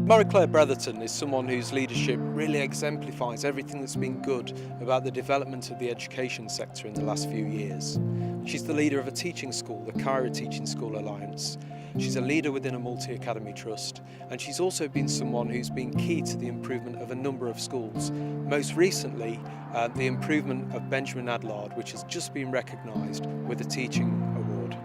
Marie-Claire Bretherton is someone whose leadership really exemplifies everything that's been good about the development of the education sector in the last few years. She's the leader of a teaching school, the Kyra Teaching School Alliance. She's a leader within a multi-academy trust, and she's also been someone who's been key to the improvement of a number of schools. Most recently, the improvement of Benjamin Adlard, which has just been recognised with a teaching award.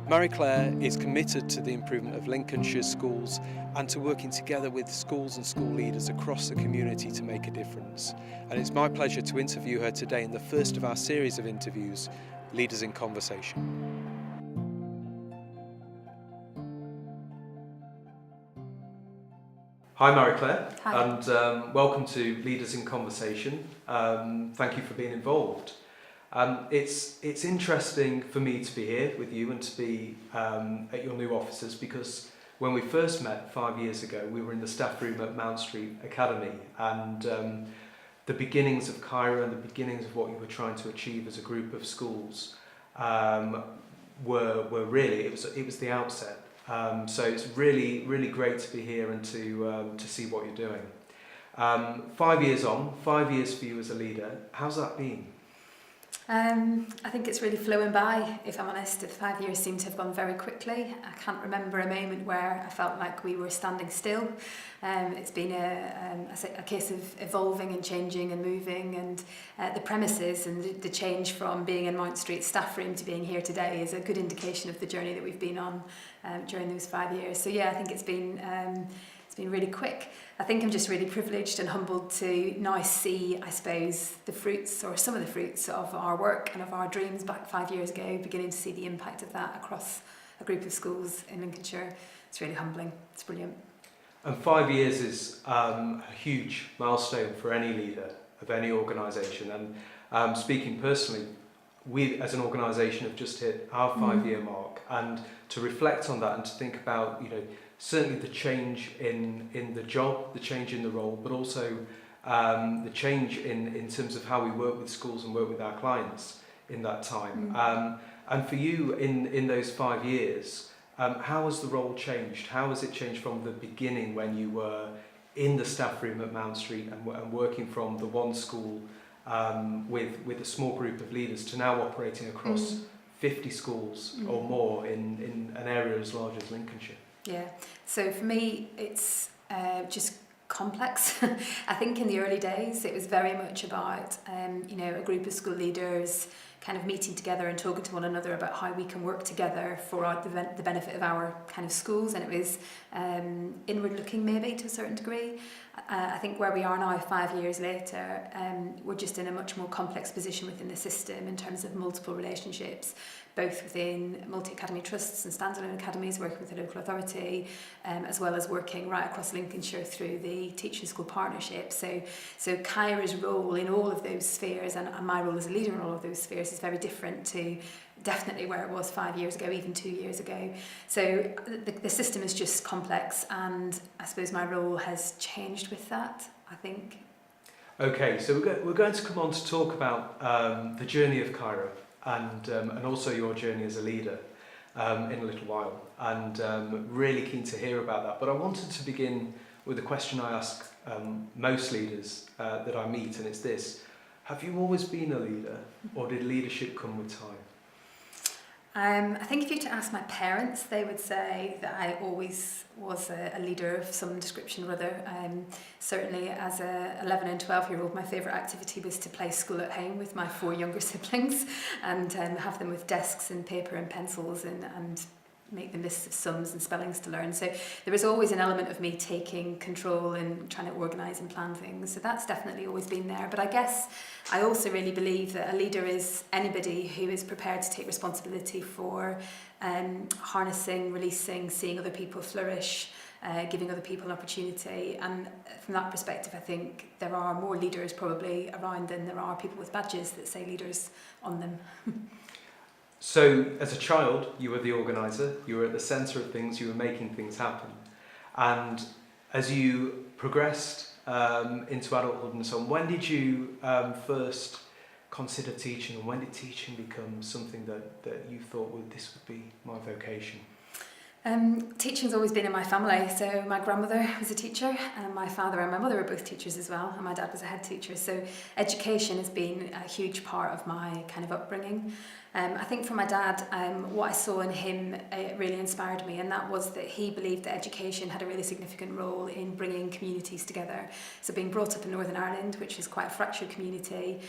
Marie-Claire is committed to the improvement of Lincolnshire schools and to working together with schools and school leaders across the community to make a difference. And it's my pleasure to interview her today in the first of our series of interviews, Leaders in Conversation. Hi Marie-Claire. Hi. And welcome to Leaders in Conversation. Thank you for being involved. It's interesting for me to be here with you and to be at your new offices, because when we first met 5 years ago, we were in the staff room at Mount Street Academy, and the beginnings of Kyra and the beginnings of what you were trying to achieve as a group of schools were really, it was the outset. So it's really great to be here and to see what you're doing. 5 years on, 5 years for you as a leader. How's that been? I think it's really flown by, if I'm honest. The 5 years seem to have gone very quickly. I can't remember a moment where I felt like we were standing still. It's been a case of evolving and changing and moving, and the premises and the change from being in Mount Street staff room to being here today is a good indication of the journey that we've been on during those 5 years. So yeah, I think it's been really quick. I think I'm just really privileged and humbled to now see, I suppose, the fruits, or some of the fruits of our work and of our dreams back 5 years ago, beginning to see the impact of that across a group of schools in Lincolnshire. It's really humbling. It's brilliant. And 5 years is a huge milestone for any leader of any organisation. And speaking personally, we as an organisation have just hit our 5 year mark, and to reflect on that and to think about, certainly the change in the job, the change in the role, but also the change in terms of how we work with schools and work with our clients in that time. And for you in those 5 years, how has the role changed? How has it changed from the beginning when you were in the staff room at Mount Street and working from the one school with a small group of leaders to now operating across 50 schools or more in an area as large as Lincolnshire? Yeah, so for me, it's just complex. I think in the early days, it was very much about, a group of school leaders kind of meeting together and talking to one another about how we can work together for the benefit of our kind of schools. And it was inward looking, maybe, to a certain degree. I think where we are now 5 years later, we're just in a much more complex position within the system in terms of multiple relationships, both within multi-academy trusts and standalone academies, working with the local authority, as well as working right across Lincolnshire through the teaching school partnership. So Kyra's role in all of those spheres, and my role as a leader in all of those spheres, is very different to definitely where it was 5 years ago, even 2 years ago. So the system is just complex, and I suppose my role has changed with that, I think. Okay, so we're going to come on to talk about the journey of Kyra and also your journey as a leader in a little while, and really keen to hear about that. But I wanted to begin with a question I ask most leaders that I meet, and it's this: have you always been a leader, or did leadership come with time? I think if you were to ask my parents, they would say that I always was a leader of some description or other. Certainly as a 11 and 12-year-old, my favourite activity was to play school at home with my 4 younger siblings and have them with desks and paper and pencils and make them lists of sums and spellings to learn. So there was always an element of me taking control and trying to organise and plan things. So that's definitely always been there. But I guess I also really believe that a leader is anybody who is prepared to take responsibility for harnessing, releasing, seeing other people flourish, giving other people an opportunity. And from that perspective, I think there are more leaders probably around than there are people with badges that say leaders on them. So, as a child, you were the organiser, you were at the centre of things, you were making things happen. And as you progressed into adulthood and so on, when did you first consider teaching, and when did teaching become something that you thought, well, this would be my vocation? Teaching's always been in my family. So my grandmother was a teacher, and my father and my mother were both teachers as well, and my dad was a head teacher. So education has been a huge part of my kind of upbringing. I think for my dad, what I saw in him really inspired me, and that was that he believed that education had a really significant role in bringing communities together. So being brought up in Northern Ireland, which is quite a fractured community,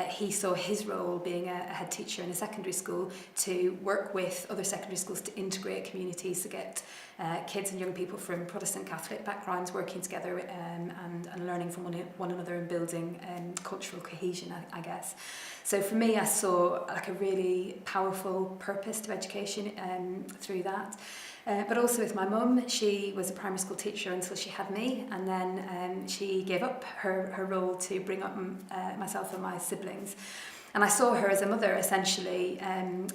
he saw his role being a head teacher in a secondary school to work with other secondary schools to integrate communities, to get kids and young people from Protestant Catholic backgrounds working together and learning from one another and building cultural cohesion, I guess. So for me, I saw like a really powerful purpose to education through that. But also with my mum, she was a primary school teacher until she had me, and then she gave up her role to bring up myself and my siblings. And I saw her as a mother essentially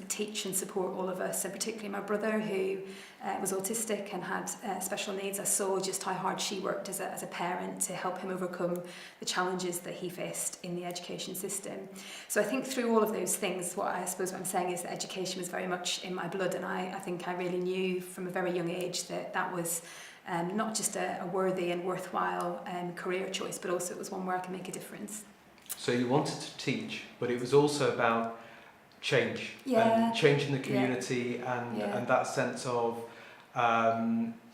teach and support all of us, and particularly my brother, who was autistic and had special needs. I saw just how hard she worked as a parent to help him overcome the challenges that he faced in the education system. So I think through all of those things, what I'm saying is that education was very much in my blood, and I think I really knew from a very young age that was not just a worthy and worthwhile career choice, but also it was one where I can make a difference. So you wanted to teach, but it was also about change, and changing the community, and that sense of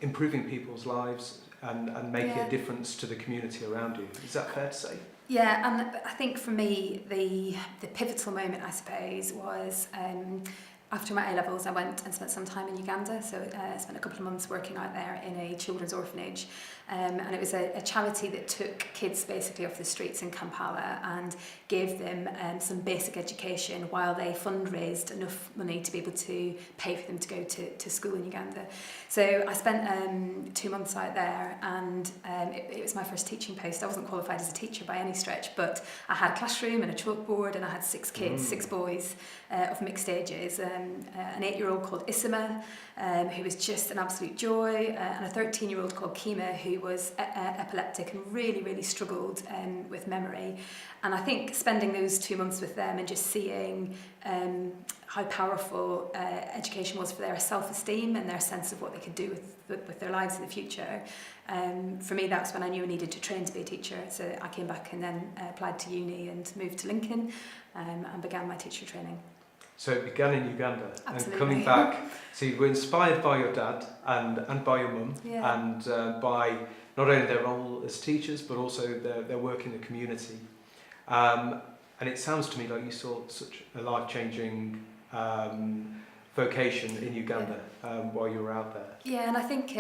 improving people's lives and making a difference to the community around you. Is that fair to say? Yeah, and I think for me, the pivotal moment, I suppose, was after my A-levels, I went and spent some time in Uganda. So I spent a couple of months working out there in a children's orphanage. And it was a charity that took kids basically off the streets in Kampala and gave them some basic education while they fundraised enough money to be able to pay for them to go to school in Uganda. So I spent 2 months out there, and it was my first teaching post. I wasn't qualified as a teacher by any stretch, but I had a classroom and a chalkboard, and I had 6 kids, 6 boys of mixed ages. An 8-year-old called Isima, who was just an absolute joy, and a 13-year-old called Kima, who was epileptic and really, really struggled with memory. And I think spending those 2 months with them and just seeing how powerful education was for their self-esteem and their sense of what they could do with their lives in the future, for me that's when I knew I needed to train to be a teacher. So I came back and then applied to uni and moved to Lincoln and began my teacher training. So it began in Uganda. Absolutely. And coming back, so you were inspired by your dad and by your mum, and by not only their role as teachers, but also their work in the community. And it sounds to me like you saw such a life-changing vocation in Uganda while you were out there. Yeah, and I think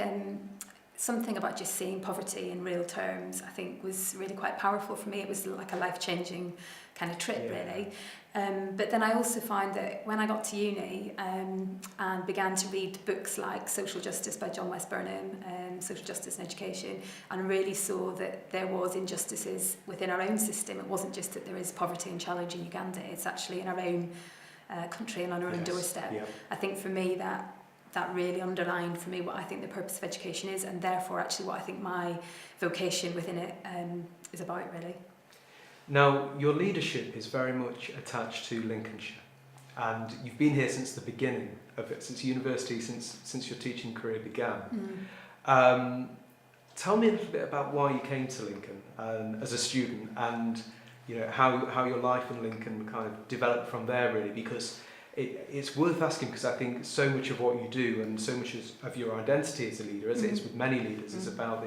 something about just seeing poverty in real terms, I think, was really quite powerful for me. It was like a life-changing kind of trip, really. But then I also find that when I got to uni and began to read books like Social Justice by John West Burnham, Social Justice and Education, and really saw that there was injustices within our own system. It wasn't just that there is poverty and challenge in Uganda, it's actually in our own country and on our own doorstep. Yep. I think for me that really underlined for me what I think the purpose of education is, and therefore actually what I think my vocation within it is about, really. Now, your leadership is very much attached to Lincolnshire, and you've been here since the beginning of it, since university, since your teaching career began. Tell me a little bit about why you came to Lincoln as a student, and how your life in Lincoln kind of developed from there, really, because it's worth asking, because I think so much of what you do and so much of your identity as a leader, as it is with many leaders, is about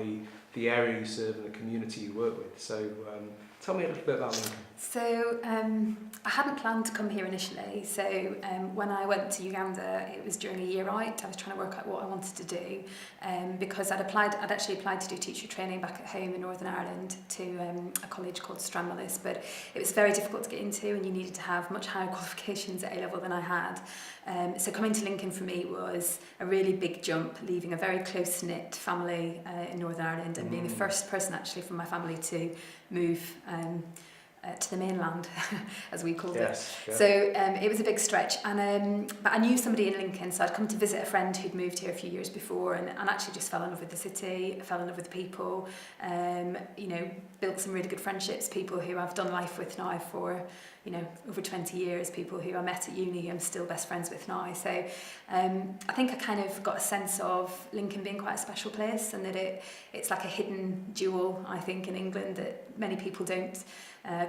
the area you serve and the community you work with. So tell me a little bit about Lincoln. So I hadn't planned to come here initially. So when I went to Uganda, it was during a year out. I was trying to work out what I wanted to do because I'd actually applied to do teacher training back at home in Northern Ireland to a college called Stranmillis, but it was very difficult to get into, and you needed to have much higher qualifications at A-level than I had. So coming to Lincoln for me was a really big jump, leaving a very close-knit family in Northern Ireland and being the first person actually from my family to move to the mainland, as we called Yes. it. Yeah. So it was a big stretch, and but I knew somebody in Lincoln, so I'd come to visit a friend who'd moved here a few years before, and actually just fell in love with the city, fell in love with the people, built some really good friendships, people who I've done life with now for, over 20 years, people who I met at uni who I'm still best friends with now. So I think I kind of got a sense of Lincoln being quite a special place, and that it's like a hidden jewel, I think, in England that many people don't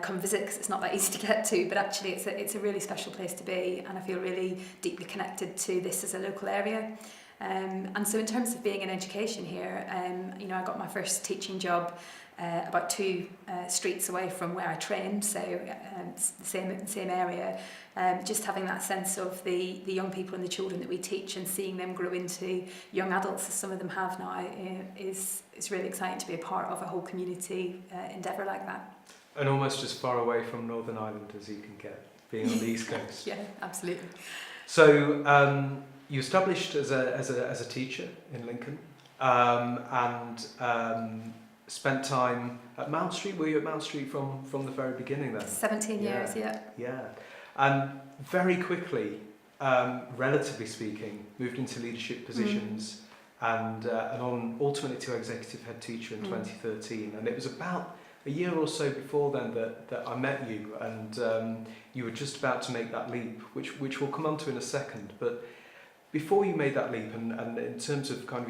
come visit because it's not that easy to get to, but actually it's a really special place to be, and I feel really deeply connected to this as a local area. And so in terms of being in education here, I got my first teaching job about 2 streets away from where I trained, so it's the same area. Just having that sense of the young people and the children that we teach and seeing them grow into young adults, as some of them have now, is really exciting to be a part of a whole community endeavour like that. And almost as far away from Northern Ireland as you can get, being on the East Coast. Yeah, absolutely. So you established as a teacher in Lincoln, and spent time at Mount Street. Were you at Mount Street from the very beginning then? 17 years, yeah. Yeah. And very quickly, relatively speaking, moved into leadership positions and on ultimately to executive head teacher in 2013. And it was about a year or so before then that I met you, and you were just about to make that leap, which we'll come on to in a second. But before you made that leap, and in terms of kind of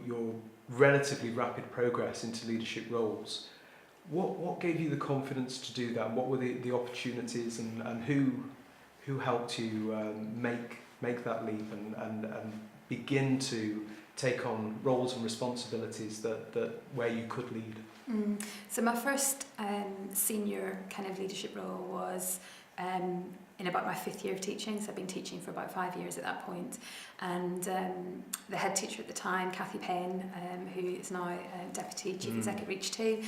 your relatively rapid progress into leadership roles, what gave you the confidence to do that? What were the opportunities, and who helped you make that leap and begin to take on roles and responsibilities that where you could lead? So my first senior kind of leadership role was in about my 5th year of teaching, so I've been teaching for about 5 years at that point. And the head teacher at the time, Cathy Payne, who is now Deputy Chief Executive Reach 2,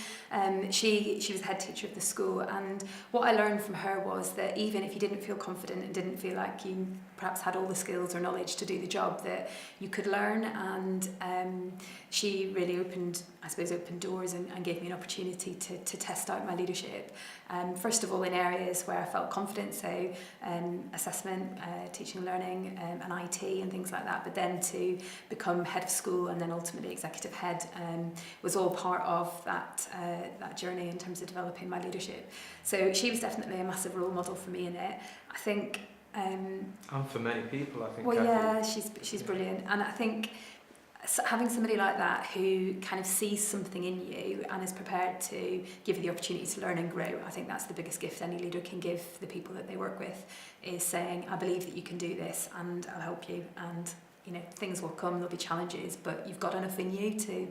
she was the head teacher of the school, and what I learned from her was that even if you didn't feel confident and didn't feel like you perhaps had all the skills or knowledge to do the job, that you could learn, and she really opened doors and gave me an opportunity to test out my leadership. First of all, in areas where I felt confident, so assessment, teaching and learning, and IT and things like that, but then to become head of school and then ultimately executive head was all part of that journey in terms of developing my leadership. So she was definitely a massive role model for me in it. I think and for many people, I think. Well, Cathy. yeah, she's brilliant, and I think having somebody like that who kind of sees something in you and is prepared to give you the opportunity to learn and grow, I think that's the biggest gift any leader can give the people that they work with, is saying, I believe that you can do this and I'll help you, and things will come, there'll be challenges, but you've got enough in you to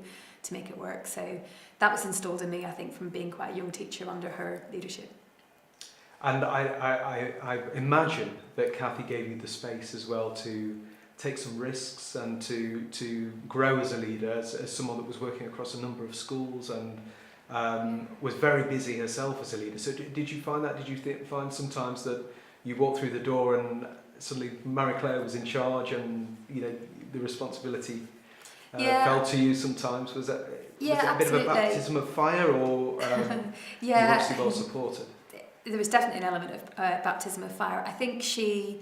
make it work. So that was installed in me, I think, from being quite a young teacher under her leadership. And I imagine that Cathy gave you the space as well to take some risks and to grow as a leader, as someone that was working across a number of schools and was very busy herself as a leader. So did you find that? Did you find sometimes that you walked through the door and suddenly Marie-Claire was in charge, and the responsibility fell to you sometimes? Was that a bit absolutely. of a baptism of fire, or you were obviously well supported? There was definitely an element of baptism of fire. I think she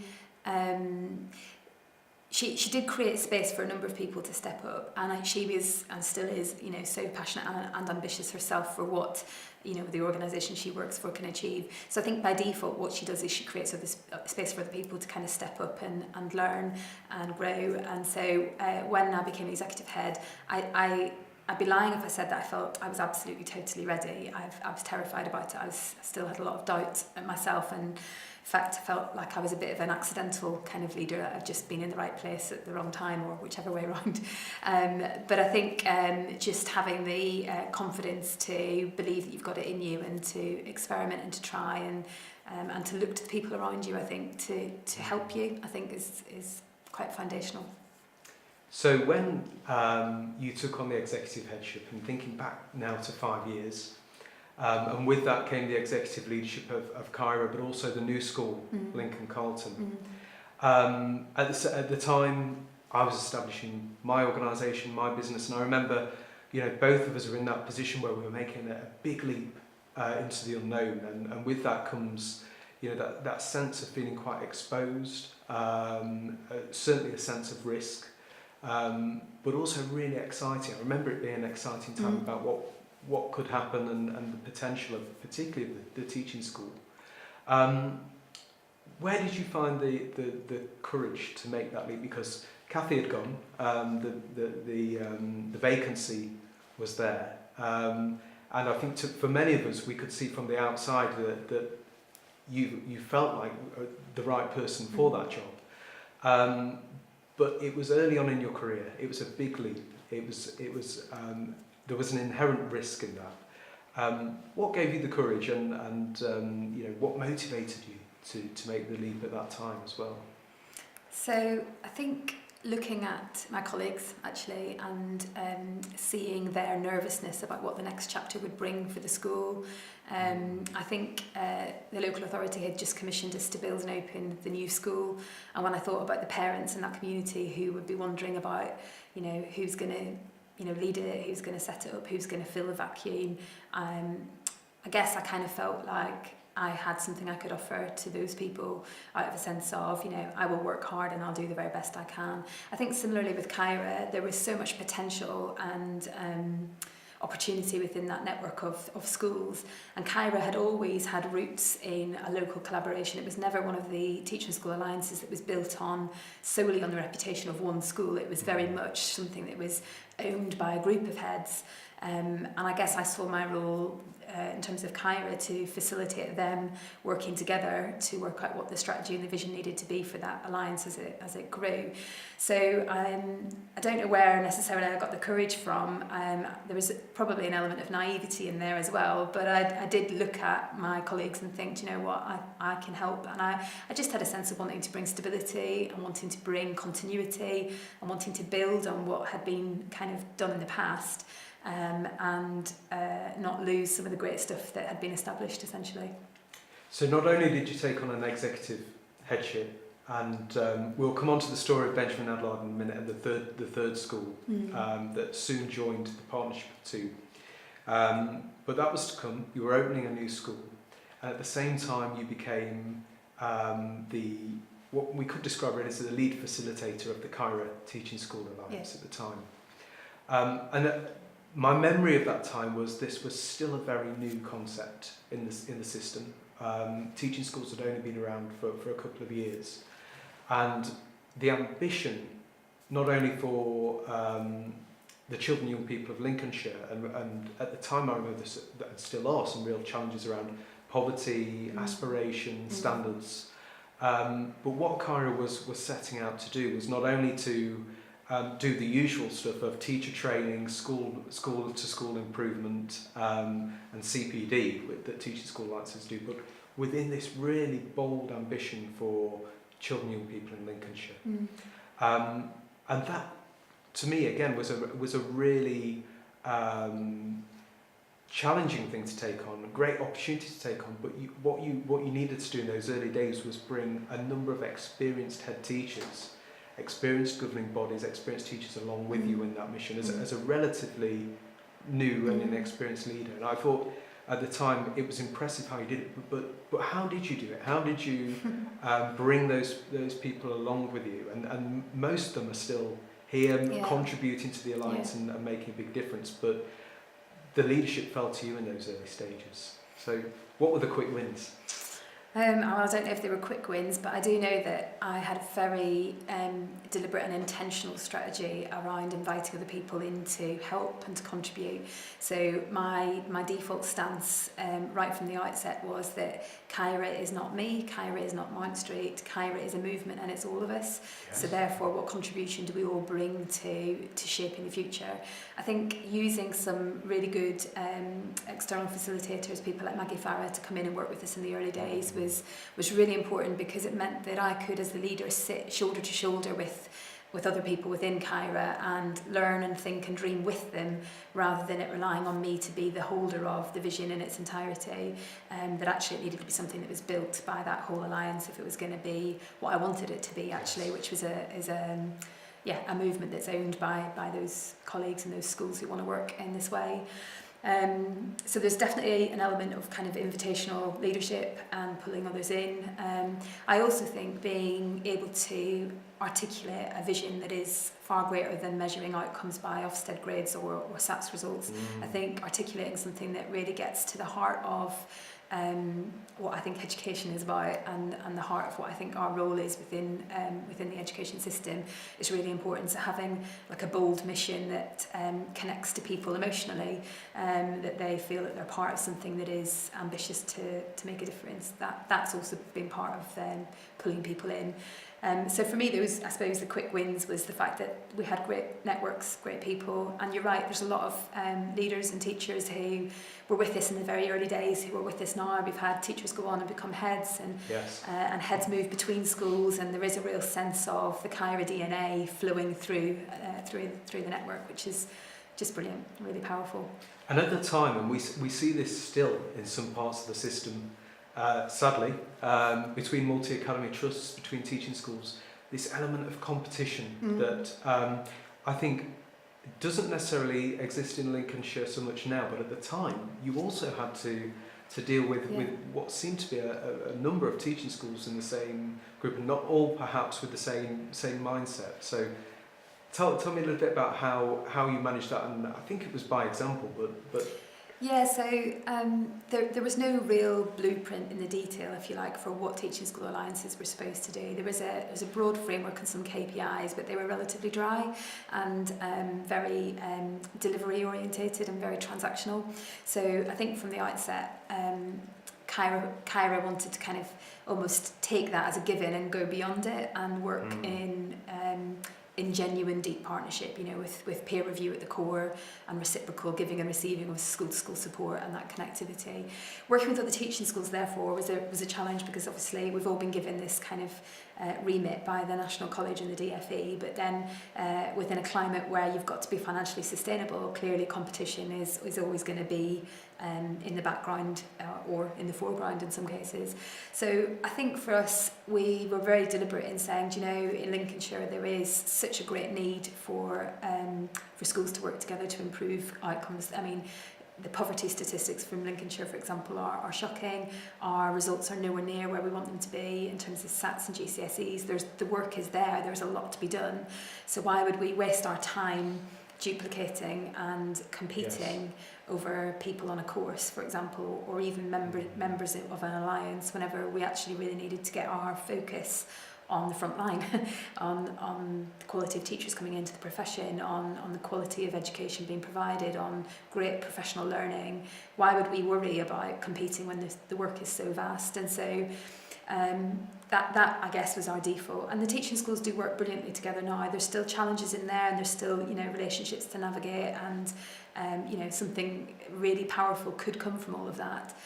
did create space for a number of people to step up, and she was and still is, so passionate and ambitious herself for what the organisation she works for can achieve. So I think by default, what she does is she creates this space for other people to kind of step up and learn and grow. And so when I became executive head, I'd be lying if I said that I felt I was absolutely totally ready. I was terrified about it. I still had a lot of doubt at myself, and in fact I felt like I was a bit of an accidental kind of leader. I'd just been in the right place at the wrong time, or whichever way around. But I think just having the confidence to believe that you've got it in you, and to experiment and to try and to look to the people around you, I think to help you, I think is quite foundational. So when you took on the executive headship, and thinking back now to 5 years, and with that came the executive leadership of Cairo, but also the new school, Lincoln Carlton. At the time, I was establishing my organisation, my business, and I remember, both of us were in that position where we were making a big leap into the unknown, and with that comes, that sense of feeling quite exposed, certainly a sense of risk, but also really exciting. I remember it being an exciting time about what could happen and the potential of particularly the teaching school. Where did you find the courage to make that leap? Because Kathy had gone, the vacancy was there, and I think for many of us, we could see from the outside that you felt like the right person for that job. But it was early on in your career. It was a big leap. It was there was an inherent risk in that. What gave you the courage, and what motivated you to make the leap at that time as well? So I think looking at my colleagues actually, and seeing their nervousness about what the next chapter would bring for the school. I think the local authority had just commissioned us to build and open the new school, and when I thought about the parents in that community who would be wondering about, who's going to lead it, who's going to set it up, who's going to fill the vacuum, I guess I kind of felt like I had something I could offer to those people, out of a sense of, I will work hard and I'll do the very best I can. I think similarly with Kyra, there was so much potential and opportunity within that network of schools, and Kyra had always had roots in a local collaboration. It was never one of the teaching school alliances that was built solely on the reputation of one school. It was very much something that was owned by a group of heads, and I guess I saw my role in terms of Kyra to facilitate them working together to work out what the strategy and the vision needed to be for that alliance as it grew. So I don't know where necessarily I got the courage from. There was probably an element of naivety in there as well, but I did look at my colleagues and think, you know what, I can help. And I just had a sense of wanting to bring stability and wanting to bring continuity and wanting to build on what had been kind of done in the past. And not lose some of the great stuff that had been established, essentially. So not only did you take on an executive headship, and we'll come on to the story of Benjamin Adlard in a minute, and the third school that soon joined the partnership of two. But that was to come. You were opening a new school, and at the same time you became what we could describe it as the lead facilitator of the Kyra Teaching School Alliance at the time. My memory of that time was this was still a very new concept in the system. Teaching schools had only been around for a couple of years, and the ambition, not only for the children and young people of Lincolnshire, and at the time I remember there still are some real challenges around poverty, aspiration, standards. But what Kyra was setting out to do was not only to do the usual stuff of teacher training, school to school improvement, and CPD that teaching school alliances do, but within this really bold ambition for children and young people in Lincolnshire. And that, to me, again, was a really challenging thing to take on, a great opportunity to take on. But what you needed to do in those early days was bring a number of experienced head teachers, experienced governing bodies, experienced teachers along with you in that mission as a relatively new and inexperienced leader. And I thought at the time it was impressive how you did it, but how did you do it? How did you bring those people along with you? And most of them are still here, contributing to the alliance and making a big difference. But the leadership fell to you in those early stages. So what were the quick wins? I don't know if they were quick wins, but I do know that I had a very deliberate and intentional strategy around inviting other people in to help and to contribute. So my default stance right from the outset was that Kyra is not me, Kyra is not Mount Street, Kyra is a movement and it's all of us. Yes. So therefore, what contribution do we all bring to shaping the future? I think using some really good external facilitators, people like Maggie Farah, to come in and work with us in the early days was really important, because it meant that I could, as the leader, sit shoulder to shoulder with other people within Kyra and learn and think and dream with them, rather than it relying on me to be the holder of the vision in its entirety. That actually it needed to be something that was built by that whole alliance if it was going to be what I wanted it to be, actually, which was a movement that's owned by those colleagues and those schools who want to work in this way. So there's definitely an element of kind of invitational leadership and pulling others in. I also think being able to articulate a vision that is far greater than measuring outcomes by Ofsted grades or SATs results. I think articulating something that really gets to the heart of what I think education is about, and the heart of what I think our role is within the education system is really important. So having like a bold mission that connects to people emotionally, that they feel that they're part of something that is ambitious to make a difference. That's also been part of pulling people in. So for me, those, I suppose, the quick wins was the fact that we had great networks, great people, and you're right, there's a lot of leaders and teachers who were with us in the very early days, who are with us now. We've had teachers go on and become heads, and heads move between schools, and there is a real sense of the Kyra DNA flowing through the network, which is just brilliant, really powerful. And at the time, and we see this still in some parts of the system, sadly, between multi-academy trusts, between teaching schools, this element of competition that I think doesn't necessarily exist in Lincolnshire so much now, but at the time you also had to deal with what seemed to be a number of teaching schools in the same group, and not all perhaps with the same mindset. So tell me a little bit about how you managed that, and I think it was by example, but yeah, so there was no real blueprint in the detail, if you like, for what teaching school alliances were supposed to do. There was a broad framework and some KPIs, but they were relatively dry and very delivery orientated and very transactional. So I think from the outset, Kyra wanted to kind of almost take that as a given and go beyond it and work in genuine deep partnership, you know, with peer review at the core and reciprocal giving and receiving of school-to-school support and that connectivity. Working with other teaching schools, therefore, was a challenge, because obviously we've all been given this kind of remit by the National College and the DFE, but then within a climate where you've got to be financially sustainable, clearly competition is always going to be in the background or in the foreground in some cases. So I think for us, we were very deliberate in saying, you know, in Lincolnshire there is such a great need for schools to work together to improve outcomes. I mean, the poverty statistics from Lincolnshire, for example, are shocking. Our results are nowhere near where we want them to be in terms of SATs and GCSEs. The work is there, there's a lot to be done. So why would we waste our time duplicating and competing over people on a course, for example, or even members of an alliance, whenever we actually really needed to get our focus on the front line, on the quality of teachers coming into the profession, on the quality of education being provided, on great professional learning. Why would we worry about competing when the work is so vast? And so that I guess was our default. And the teaching schools do work brilliantly together now. There's still challenges in there, and there's still, you know, relationships to navigate, and you know, something really powerful could come from all of that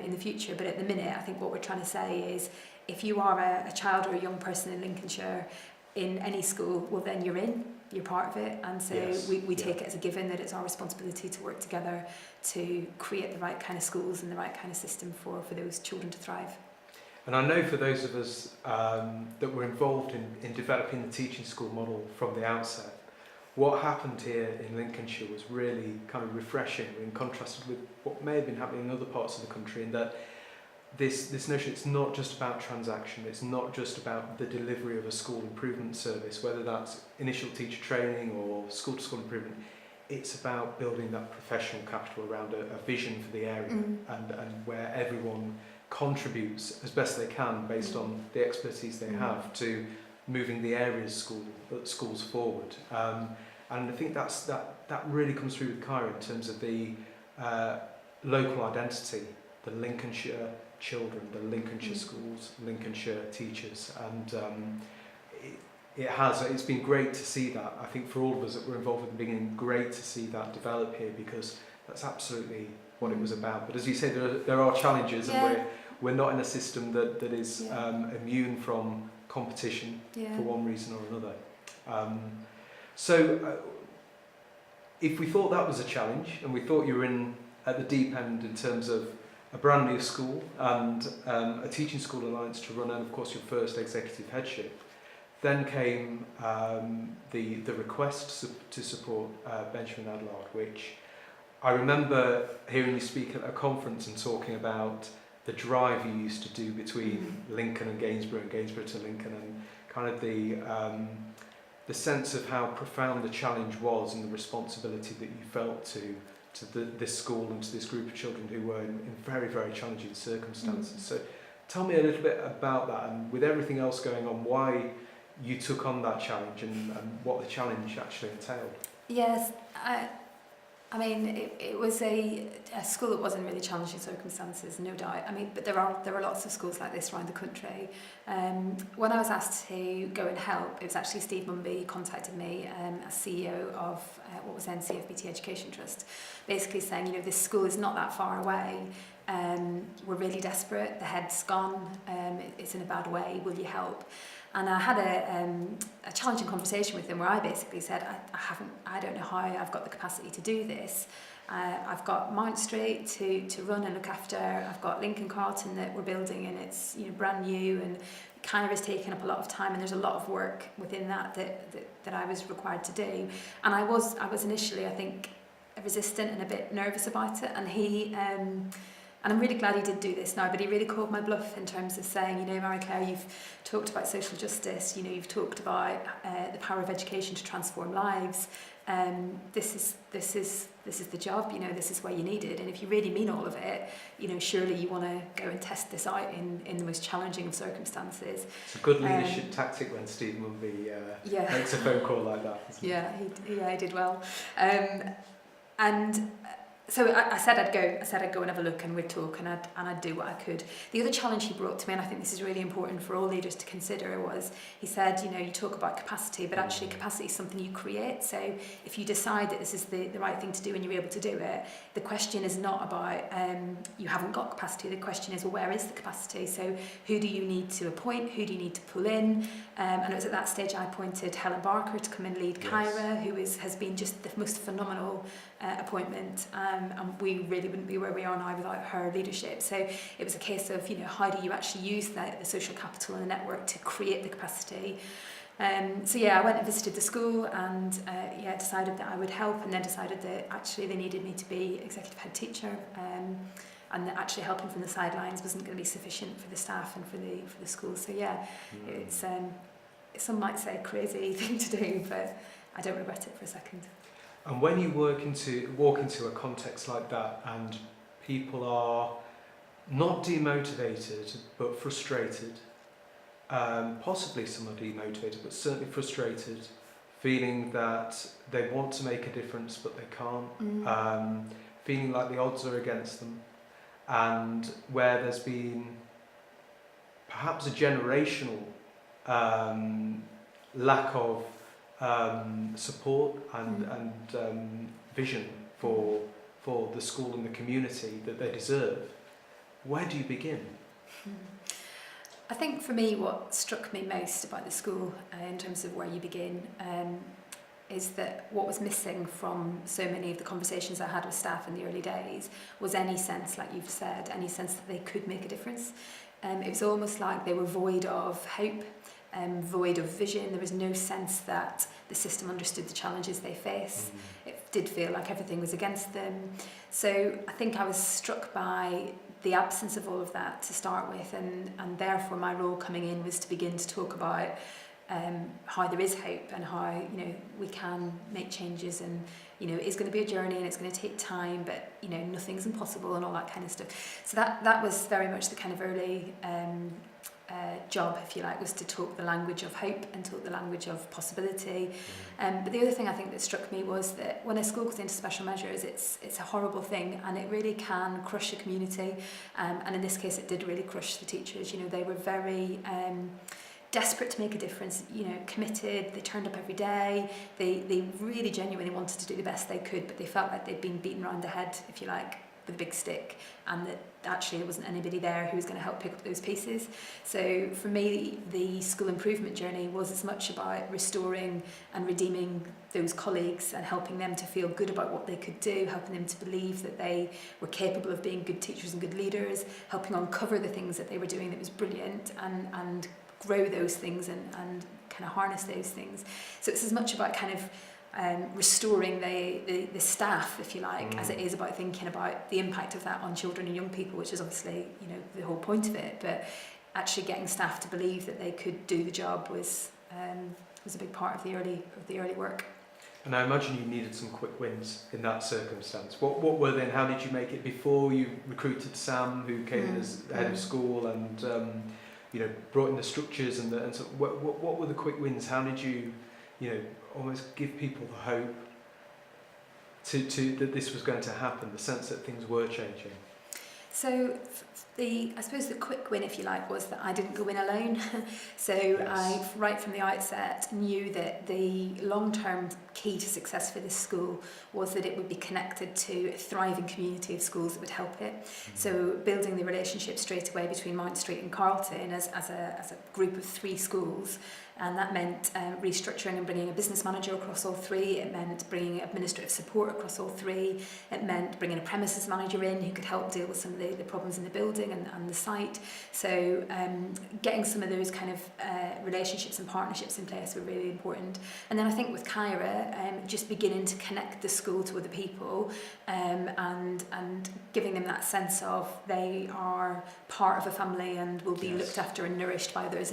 in the future. But at the minute, I think what we're trying to say is, if you are a child or a young person in Lincolnshire in any school, well then you're part of it. And so we take it as a given that it's our responsibility to work together to create the right kind of schools and the right kind of system for those children to thrive. And I know for those of us that were involved in developing the teaching school model from the outset, what happened here in Lincolnshire was really kind of refreshing in contrast with what may have been happening in other parts of the country, in that this notion, it's not just about transaction, it's not just about the delivery of a school improvement service, whether that's initial teacher training or school-to-school improvement. It's about building that professional capital around a vision for the area, and where everyone contributes as best they can based on the expertise they have to moving the area's schools forward. And I think that really comes through with Kyra in terms of the local identity, the Lincolnshire children, the Lincolnshire schools, Lincolnshire teachers, and it's been great to see that. I think for all of us that were involved at the beginning, great to see that develop here, because that's absolutely what it was about. But as you say, there are challenges, and we're not in a system that is immune from competition for one reason or another. So if we thought that was a challenge, and we thought you were in at the deep end in terms of a brand new school and a teaching school alliance to run, and of course your first executive headship, then came the request to support Benjamin Adlard, which I remember hearing you speak at a conference and talking about the drive you used to do between Lincoln and Gainsborough to Lincoln, and kind of the sense of how profound the challenge was and the responsibility that you felt to this school and to this group of children who were in very, very challenging circumstances. So tell me a little bit about that, and with everything else going on, why you took on that challenge and what the challenge actually entailed. Yes, I mean, it was a school that was in really challenging circumstances, no doubt. I mean, but there are lots of schools like this around the country. When I was asked to go and help, it was actually Steve Mumby who contacted me as CEO of what was then CFBT Education Trust, basically saying, you know, this school is not that far away. We're really desperate. The head's gone. It's in a bad way. Will you help? And I had a challenging conversation with him where I basically said, I don't know how I've got the capacity to do this. I've got Mount Street to run and look after. I've got Lincoln Carlton that we're building, and it's, you know, brand new and kind of is taking up a lot of time, and there's a lot of work within that I was required to do. And I was initially, I think, resistant and a bit nervous about it. And he and I'm really glad he did do this now, but he really called my bluff in terms of saying, you know, Marie-Claire, you've talked about social justice, you know, you've talked about the power of education to transform lives. This is the job, you know, this is where you need it. And if you really mean all of it, you know, surely you want to go and test this out in the most challenging of circumstances. It's a good leadership tactic when Steve Mumby makes a phone call like that. Yeah, he did well. And so I said I'd go and have a look, and we'd talk, and I'd do what I could. The other challenge he brought to me, and I think this is really important for all leaders to consider, was he said, you know, you talk about capacity, but actually capacity is something you create. So if you decide that this is the right thing to do and you're able to do it, the question is not about you haven't got capacity. The question is, well, where is the capacity? So who do you need to appoint? Who do you need to pull in? And it was at that stage I appointed Helen Barker to come and lead Kyra, who has been just the most phenomenal appointment. And we really wouldn't be where we are now without her leadership. So it was a case of, you know, how do you actually use the social capital and the network to create the capacity? So yeah, I went and visited the school, and decided that I would help, and then decided that actually they needed me to be executive head teacher, and that actually helping from the sidelines wasn't going to be sufficient for the staff and for the school. So yeah, it's some might say a crazy thing to do, but I don't regret it for a second. And when you walk into a context like that, and people are not demotivated but frustrated, possibly some are demotivated but certainly frustrated, feeling that they want to make a difference but they can't, feeling like the odds are against them, and where there's been perhaps a generational lack of support and vision for the school and the community that they deserve, where do you begin? I think for me what struck me most about the school in terms of where you begin is that what was missing from so many of the conversations I had with staff in the early days was any sense, like you've said, any sense that they could make a difference. It was almost like they were void of hope, void of vision. There was no sense that the system understood the challenges they face. It did feel like everything was against them. So I think I was struck by the absence of all of that to start with, and therefore my role coming in was to begin to talk about how there is hope and how, you know, we can make changes, and, you know, it's going to be a journey and it's going to take time, but, you know, nothing's impossible and all that kind of stuff. So that was very much the kind of early job, if you like, was to talk the language of hope and talk the language of possibility. But the other thing I think that struck me was that when a school goes into special measures, it's a horrible thing, and it really can crush a community. And in this case, it did really crush the teachers. You know, they were very desperate to make a difference, you know, committed. They turned up every day. They really genuinely wanted to do the best they could, but they felt like they'd been beaten around the head, if you like, with a big stick, and that actually there wasn't anybody there who was going to help pick up those pieces. So for me, the school improvement journey was as much about restoring and redeeming those colleagues and helping them to feel good about what they could do, helping them to believe that they were capable of being good teachers and good leaders, helping uncover the things that they were doing that was brilliant, and grow those things and kind of harness those things. So it's as much about kind of restoring the staff, if you like, as it is about thinking about the impact of that on children and young people, which is obviously, you know, the whole point of it. But actually getting staff to believe that they could do the job was a big part of the early work. And I imagine you needed some quick wins in that circumstance. What were they, and how did you make it before you recruited Sam, who came in as the head of school, and you know, brought in the structures and so what were the quick wins? How did you, you know, almost give people the hope to that this was going to happen, the sense that things were changing? So I suppose the quick win, if you like, was that I didn't go in alone. So Yes. I, right from the outset, knew that the long-term key to success for this school was that it would be connected to a thriving community of schools that would help it. So building the relationship straight away between Mount Street and Carlton as a group of 3 schools. And that meant restructuring and bringing a business manager across all 3. It meant bringing administrative support across all 3. It meant bringing a premises manager in who could help deal with some of the problems in the building and the site. So getting some of those kind of relationships and partnerships in place were really important. And then I think with Kyra, just beginning to connect the school to other people and giving them that sense of they are part of a family and will be looked after and nourished by others.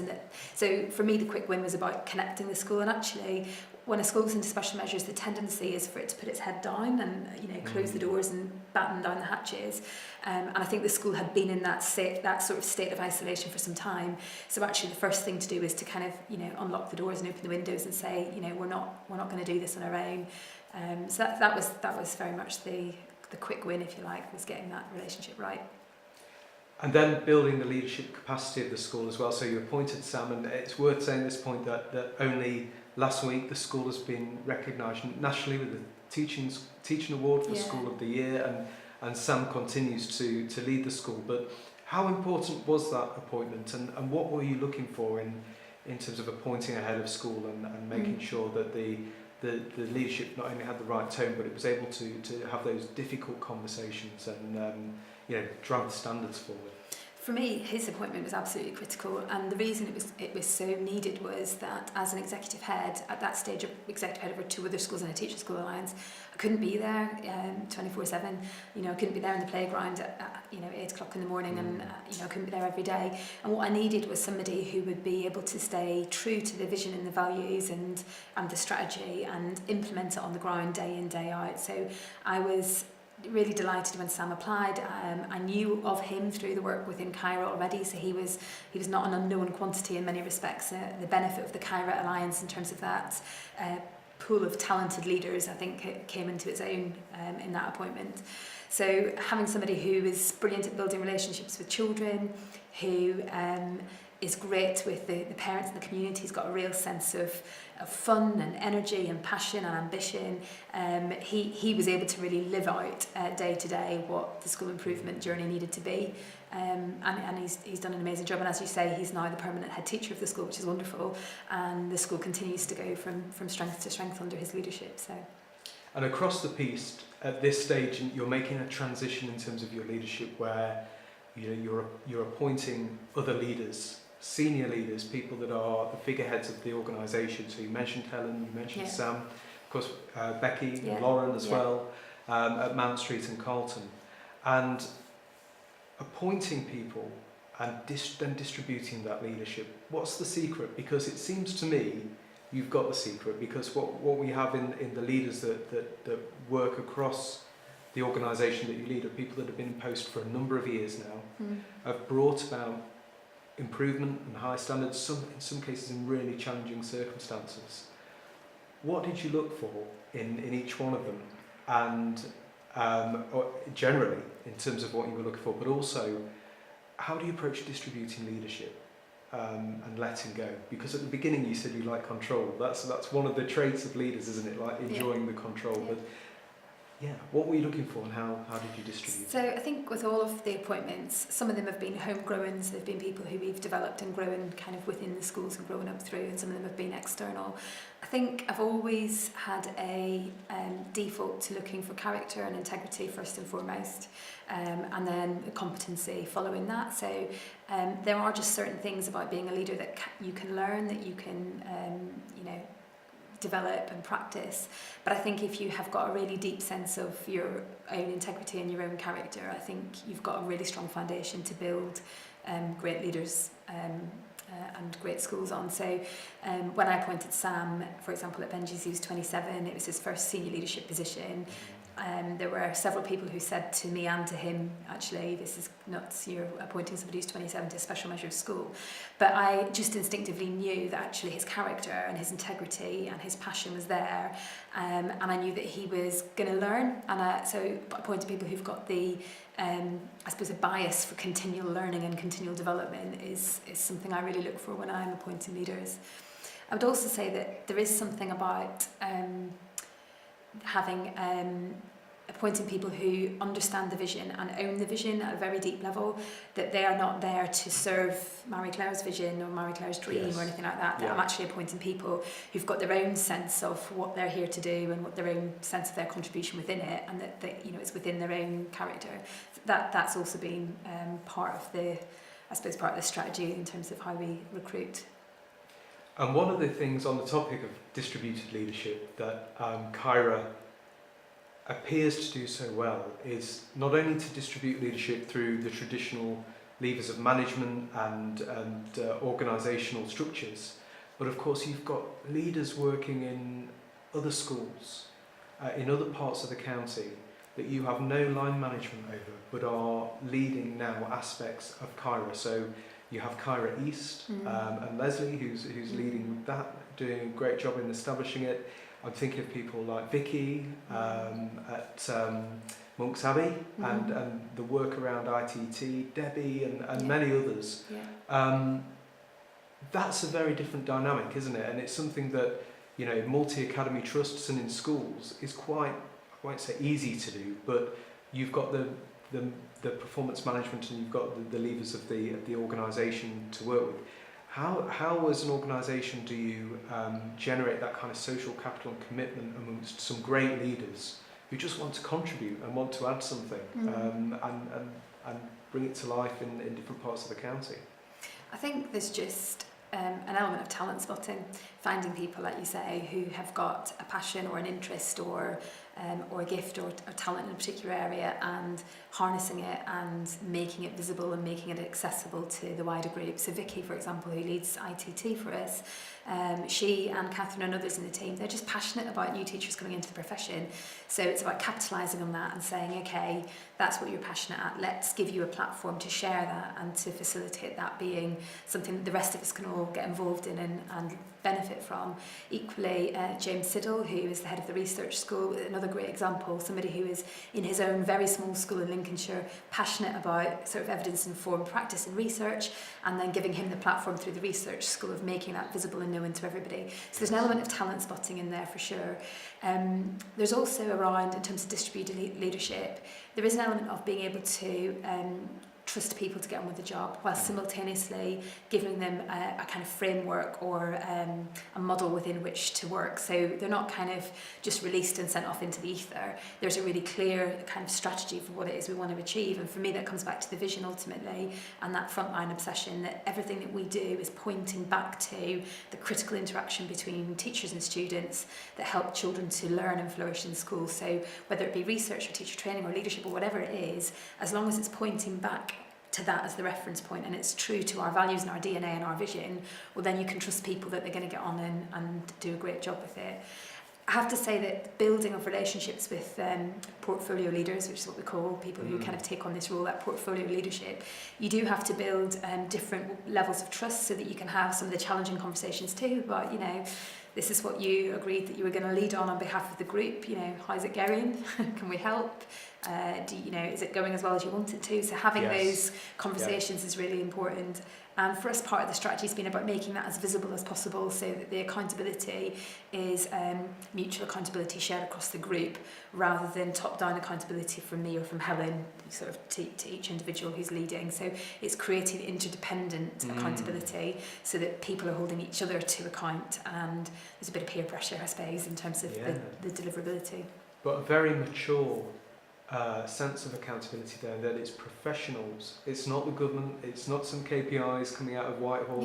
So for me, the quick win was about connecting the school. And actually, when a school goes into special measures, the tendency is for it to put its head down and, you know, close the doors and batten down the hatches. And I think the school had been in that sort of state of isolation for some time. So actually, the first thing to do is to kind of, you know, unlock the doors and open the windows and say, you know, we're not going to do this on our own. So that was very much the quick win, if you like, was getting that relationship right. And then building the leadership capacity of the school as well. So you appointed Sam, and it's worth saying at this point that only last week the school has been recognised nationally with the Teaching Award for School of the Year, and Sam continues to lead the school. But how important was that appointment, and what were you looking for in terms of appointing a head of school and making sure that the leadership not only had the right tone, but it was able to have those difficult conversations and you know, drive the standards forward? For me, his appointment was absolutely critical, and the reason it was so needed was that as an executive head, at that stage, executive head over 2 other schools in a teacher school alliance, I couldn't be there 24/7. You know, I couldn't be there in the playground at you know, 8 o'clock in the morning, and you know, I couldn't be there every day. And what I needed was somebody who would be able to stay true to the vision and the values and the strategy and implement it on the ground day in, day out. So I was really delighted when Sam applied. I knew of him through the work within Kyra already, so he was not an unknown quantity in many respects. The benefit of the Kyra Alliance in terms of that pool of talented leaders, I think, it came into its own in that appointment. So having somebody who is brilliant at building relationships with children, who is great with the parents and the community, he's got a real sense of fun and energy and passion and ambition. He was able to really live out day to day what the school improvement journey needed to be. And he's done an amazing job, and as you say, he's now the permanent head teacher of the school, which is wonderful, and the school continues to go from strength to strength under his leadership. So. And across the piece, at this stage, you're making a transition in terms of your leadership where you're appointing other leaders, senior leaders, people that are the figureheads of the organisation. So you mentioned Helen, you mentioned Sam, of course Becky and Lauren as well, at Mount Street and Carlton. And appointing people and then distributing that leadership. What's the secret? Because it seems to me you've got the secret, because what we have in the leaders that work across the organisation that you lead are people that have been in post for a number of years now, have brought about improvement and high standards, in some cases in really challenging circumstances. What did you look for in each one of them, and or generally in terms of what you were looking for, but also how do you approach distributing leadership and letting go? Because at the beginning you said you like control. That's one of the traits of leaders, isn't it? Like enjoying the control. But what were you looking for, and how did you distribute? So I think with all of the appointments, some of them have been homegrown, so they've been people who we've developed and grown kind of within the schools and grown up through, and some of them have been external. I think I've always had a default to looking for character and integrity first and foremost, and then competency following that. So there are just certain things about being a leader that you can learn, that you can develop and practice. But I think if you have got a really deep sense of your own integrity and your own character, I think you've got a really strong foundation to build great leaders and great schools on. So when I appointed Sam, for example, at Benji's, he was 27, it was his first senior leadership position. There were several people who said to me and to him, actually, this is nuts, you're appointing somebody who's 27 to a special measure of school. But I just instinctively knew that actually his character and his integrity and his passion was there. And I knew that he was going to learn. And so appointing people who've got the, I suppose, a bias for continual learning and continual development is something I really look for when I'm appointing leaders. I would also say that there is something about appointing people who understand the vision and own the vision at a very deep level, that they are not there to serve Marie Claire's vision or Marie Claire's dream or anything like that. I'm actually appointing people who've got their own sense of what they're here to do and what their own sense of their contribution within it, and that they, it's within their own character. That's also been part of the strategy in terms of how we recruit. And one of the things on the topic of distributed leadership that Kyra appears to do so well is not only to distribute leadership through the traditional levers of management and organisational structures, but of course you've got leaders working in other schools, in other parts of the county that you have no line management over, but are leading now aspects of Kyra. So you have Kyra East and Leslie, who's leading with that, doing a great job in establishing it. I'm thinking of people like Vicky at Monk's Abbey and the work around ITT, Debbie and many others. That's a very different dynamic, isn't it? And it's something that, multi-academy trusts and in schools is quite, I won't say easy to do, but you've got the performance management and you've got the levers of the organisation to work with. How as an organisation do you generate that kind of social capital and commitment amongst some great leaders who just want to contribute and want to add something and bring it to life in different parts of the county? I think there's just an element of talent spotting, finding people, like you say, who have got a passion or an interest or a gift or talent in a particular area, and harnessing it and making it visible and making it accessible to the wider group. So Vicky, for example, who leads ITT for us, she and Catherine and others in the team, they're just passionate about new teachers coming into the profession. So it's about capitalising on that and saying, okay, that's what you're passionate at, let's give you a platform to share that and to facilitate that being something that the rest of us can all get involved in and benefit from. Equally, James Siddle, who is the head of the research school, another great example, somebody who is in his own very small school in Lincolnshire, passionate about sort of evidence-informed practice and research, and then giving him the platform through the research school of making that visible and known to everybody. So there's an element of talent spotting in there for sure. There's also around, in terms of distributed leadership, there is an element of being able to trust people to get on with the job, while simultaneously giving them a kind of framework or a model within which to work. So they're not kind of just released and sent off into the ether. There's a really clear kind of strategy for what it is we want to achieve. And for me, that comes back to the vision ultimately, and that frontline obsession that everything that we do is pointing back to the critical interaction between teachers and students that help children to learn and flourish in school. So whether it be research or teacher training or leadership or whatever it is, as long as it's pointing back to that as the reference point and it's true to our values and our DNA and our vision, well then you can trust people that they're going to get on and do a great job with it. I have to say that building of relationships with portfolio leaders, which is what we call people who kind of take on this role, that portfolio leadership, you do have to build different levels of trust so that you can have some of the challenging conversations too about, this is what you agreed that you were going to lead on behalf of the group, how's it going? Can we help? Is it going as well as you want it to? So having those conversations is really important. And for us, part of the strategy has been about making that as visible as possible so that the accountability is mutual accountability shared across the group rather than top-down accountability from me or from Helen, sort of to each individual who's leading. So it's creating interdependent accountability so that people are holding each other to account, and there's a bit of peer pressure, I suppose, in terms of the deliverability. But a very mature sense of accountability there, that it's professionals, it's not the government, it's not some KPIs coming out of Whitehall,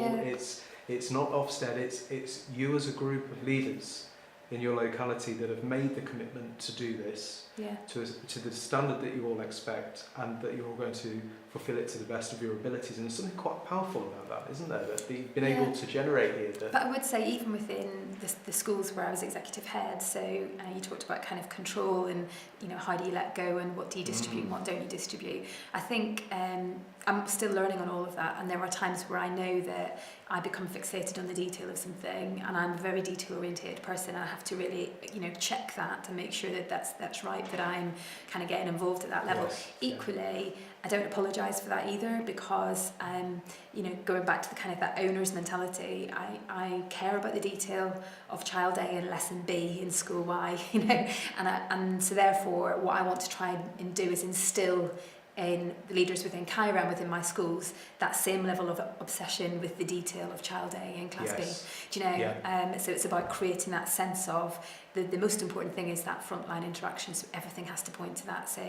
it's not Ofsted, it's you as a group of leaders in your locality that have made the commitment to do this to the standard that you all expect, and that you're all going to fulfil it to the best of your abilities. And there's something quite powerful about that, isn't there, that you've been able to generate here. But I would say even within the schools where I was executive head, so you talked about kind of control and, you know, how do you let go and what do you distribute and what don't you distribute. I think I'm still learning on all of that, and there are times where I know that I become fixated on the detail of something, and I'm a very detail oriented person, and I have to really, you know, check that and make sure that that's right, that I'm kind of getting involved at that level. Yes. Equally, I don't apologise for that either, because you know, going back to the kind of that owner's mentality, I care about the detail of child A and lesson B in school Y, you know, and so therefore what I want to try and do is instill in the leaders within Chiron, within my schools, that same level of obsession with the detail of child A in class B. Do you know? So it's about creating that sense of the most important thing is that frontline interaction, so everything has to point to that. So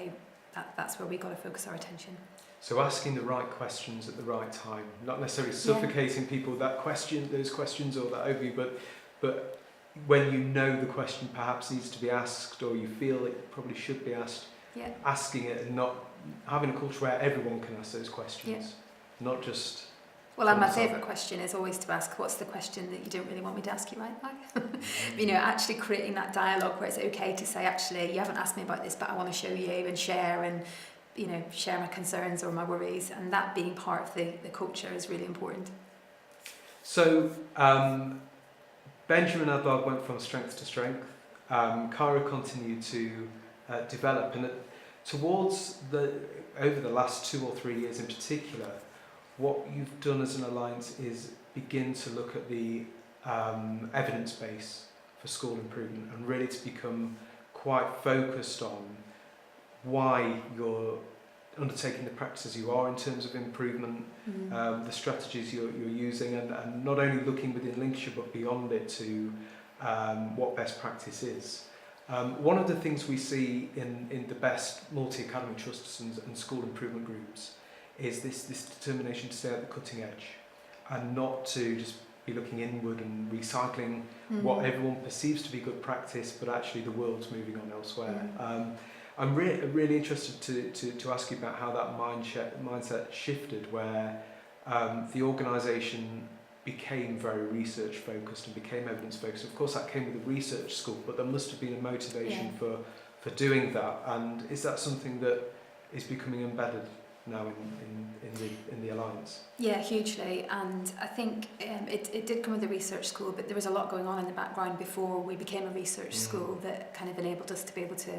that's where we've got to focus our attention. So asking the right questions at the right time, not necessarily suffocating people with those questions or that overview, but when you know the question perhaps needs to be asked, or you feel it probably should be asked, asking it, and not having a culture where everyone can ask those questions, not just... Well, and my favourite question is always to ask, what's the question that you don't really want me to ask you right now? You know, actually creating that dialogue where it's okay to say, actually, you haven't asked me about this, but I want to show you and share, and, you know, share my concerns or my worries, and that being part of the culture is really important. So, Benjamin Adlard went from strength to strength. Cara continued to develop, and over the last 2 or 3 years in particular, what you've done as an alliance is begin to look at the evidence base for school improvement, and really to become quite focused on why you're undertaking the practices you are in terms of improvement, the strategies you're using, and not only looking within Lincolnshire but beyond it to what best practice is. One of the things we see in the best multi-academy trusts and school improvement groups is this determination to stay at the cutting edge, and not to just be looking inward and recycling what everyone perceives to be good practice, but actually the world's moving on elsewhere. I'm really interested to ask you about how that mindset shifted, where the organisation became very research focused and became evidence focused. Of course, that came with the research school, but there must have been a motivation for doing that. And is that something that is becoming embedded now in the alliance? Yeah, hugely, and I think it did come with the research school, but there was a lot going on in the background before we became a research school that kind of enabled us to be able to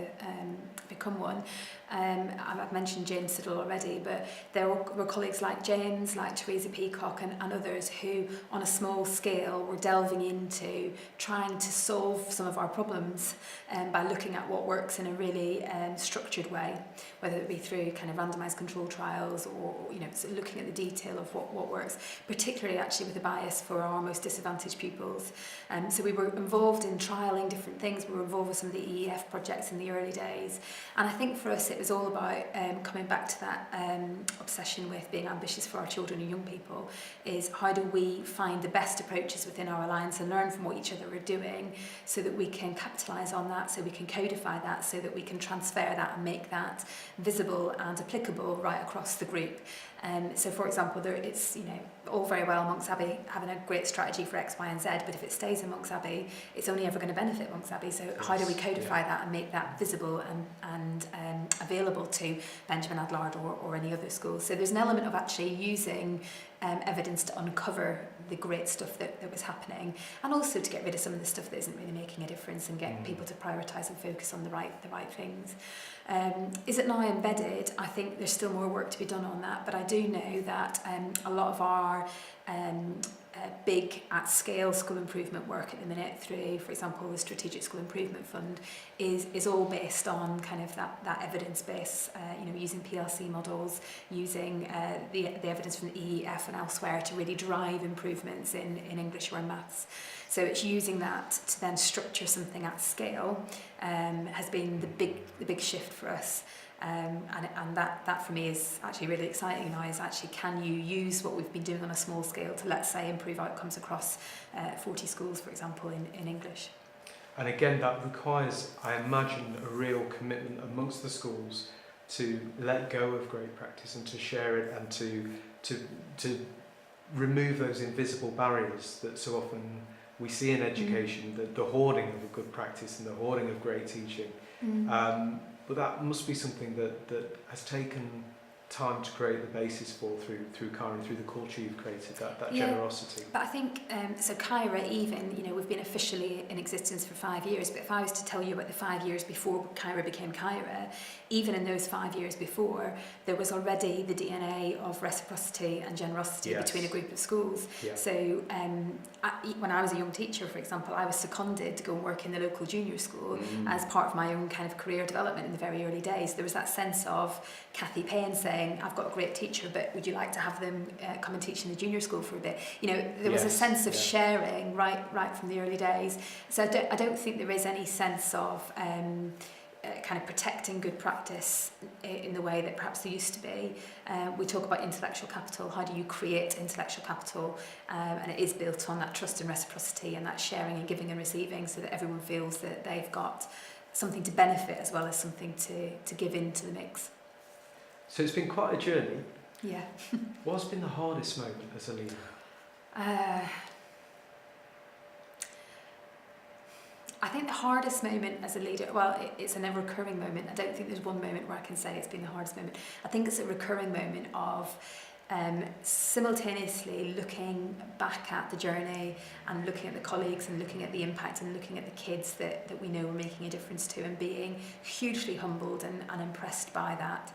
become one. I've mentioned James Siddle already, but there were colleagues like James, like Teresa Peacock and others who, on a small scale, were delving into trying to solve some of our problems by looking at what works in a really structured way, whether it be through kind of randomised control trials, or, you know, so looking at the detail of what works, particularly actually with a bias for our most disadvantaged pupils. So we were involved in trialling different things. We were involved with some of the EEF projects in the early days, and I think for us it was all about coming back to that obsession with being ambitious for our children and young people, is how do we find the best approaches within our alliance and learn from what each other are doing, so that we can capitalise on that, so we can codify that, so that we can transfer that and make that visible and applicable right across the group. So for example, it's, you know, all very well Monks Abbey having a great strategy for X, Y and Z, but if it stays in Monks Abbey, it's only ever going to benefit Monks Abbey. So how do we codify that and make that visible and available to Benjamin Adlard or any other schools? So there's an element of actually using evidence to uncover the great stuff that was happening, and also to get rid of some of the stuff that isn't really making a difference, and get people to prioritise and focus on the right things. Is it now embedded? I think there's still more work to be done on that, but I do know that a lot of our big at-scale school improvement work at the minute through, for example, the Strategic School Improvement Fund is all based on kind of that evidence base, you know, using PLC models, using the evidence from the EEF and elsewhere to really drive improvements in English or in maths. So it's using that to then structure something at scale has been the big shift for us. And that for me is actually really exciting now, is actually, can you use what we've been doing on a small scale to, let's say, improve outcomes across 40 schools, for example, in English. And again, that requires, I imagine, a real commitment amongst the schools to let go of great practice and to share it and to remove those invisible barriers that so often we see in education, the hoarding of a good practice and the hoarding of great teaching. But that must be something that has taken time to create the basis for through Kyra and through the culture you've created, that generosity. But I think, so Kyra, even, you know, we've been officially in existence for 5 years, but if I was to tell you about the 5 years before Kyra became Kyra, even in those 5 years before, there was already the DNA of reciprocity and generosity between a group of schools. Yeah. So when I was a young teacher, for example, I was seconded to go and work in the local junior school as part of my own kind of career development in the very early days. There was that sense of Kathy Payne saying, I've got a great teacher, but would you like to have them come and teach in the junior school for a bit? You know, there was a sense of sharing right from the early days. So I don't think there is any sense of kind of protecting good practice in the way that perhaps there used to be. We talk about intellectual capital. How do you create intellectual capital? And it is built on that trust and reciprocity and that sharing and giving and receiving, so that everyone feels that they've got something to benefit as well as something to give into the mix. So it's been quite a journey. Yeah. What's been the hardest moment as a leader? I think the hardest moment as a leader, well, it's a recurring moment. I don't think there's one moment where I can say it's been the hardest moment. I think it's a recurring moment of simultaneously looking back at the journey and looking at the colleagues and looking at the impact and looking at the kids that we know we're making a difference to, and being hugely humbled and impressed by that.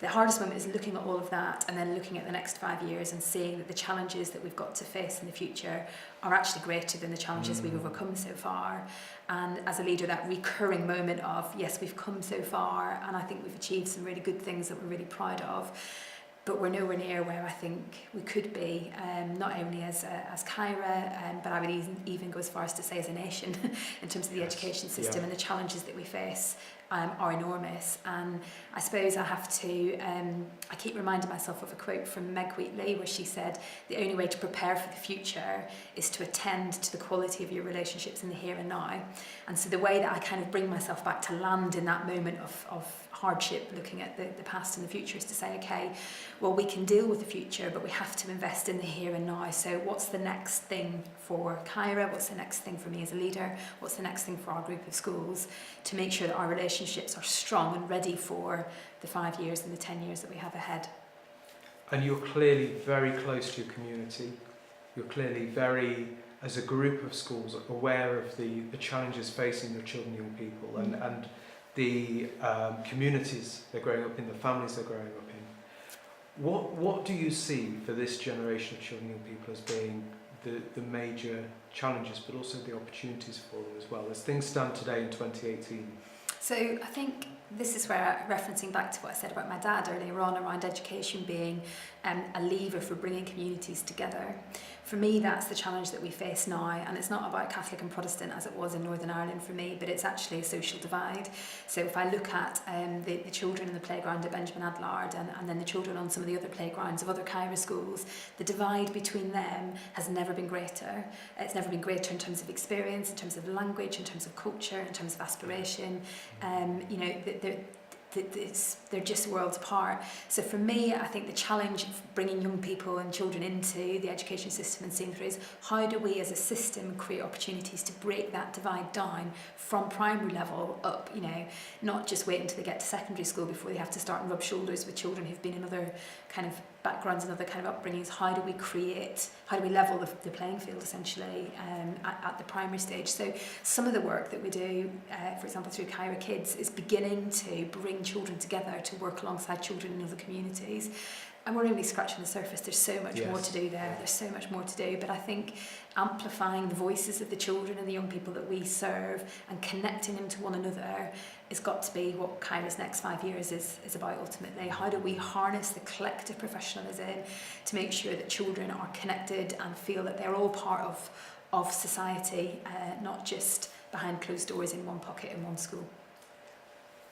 The hardest moment is looking at all of that and then looking at the next 5 years and seeing that the challenges that we've got to face in the future are actually greater than the challenges we've overcome so far. And as a leader, that recurring moment of, yes, we've come so far and I think we've achieved some really good things that we're really proud of, but we're nowhere near where I think we could be, not only as Kyra, but I would even go as far as to say as a nation in terms of the education system and the challenges that we face are enormous. And I suppose I have to, I keep reminding myself of a quote from Meg Wheatley where she said, the only way to prepare for the future is to attend to the quality of your relationships in the here and now. And so the way that I kind of bring myself back to land in that moment of hardship, looking at the past and the future, is to say, okay, well, we can deal with the future, but we have to invest in the here and now. So what's the next thing for Kyra? What's the next thing for me as a leader? What's the next thing for our group of schools to make sure that our relationships are strong and ready for the 5 years and the 10 years that we have ahead? And you're clearly very close to your community. You're clearly very, as a group of schools, aware of the challenges facing your children and young people and the communities they're growing up in, the families they're growing up in. What do you see for this generation of children and young people as being the major challenges, but also the opportunities for them as well, as things stand today in 2018? So I think this is where, referencing back to what I said about my dad earlier on around education being a lever for bringing communities together. For me, that's the challenge that we face now, and it's not about Catholic and Protestant as it was in Northern Ireland for me, but it's actually a social divide. So if I look at the children in the playground at Benjamin Adlard and then the children on some of the other playgrounds of other Kyra schools, the divide between them has never been greater. It's never been greater in terms of experience, in terms of language, in terms of culture, in terms of aspiration. You know, they're just worlds apart. So for me, I think the challenge of bringing young people and children into the education system and seeing through is, how do we as a system create opportunities to break that divide down from primary level up, you know, not just wait until they get to secondary school before they have to start and rub shoulders with children who've been in other kind of backgrounds and other kind of upbringings. How do we level the playing field essentially at the primary stage? So some of the work that we do, for example through Kyra Kids, is beginning to bring children together to work alongside children in other communities. And we're only scratching the surface. There's so much more to do there. There's so much more to do. But I think amplifying the voices of the children and the young people that we serve and connecting them to one another has got to be what Kyra's next 5 years is about ultimately. How do we harness the collective professionalism to make sure that children are connected and feel that they're all part of society, not just behind closed doors in one pocket in one school?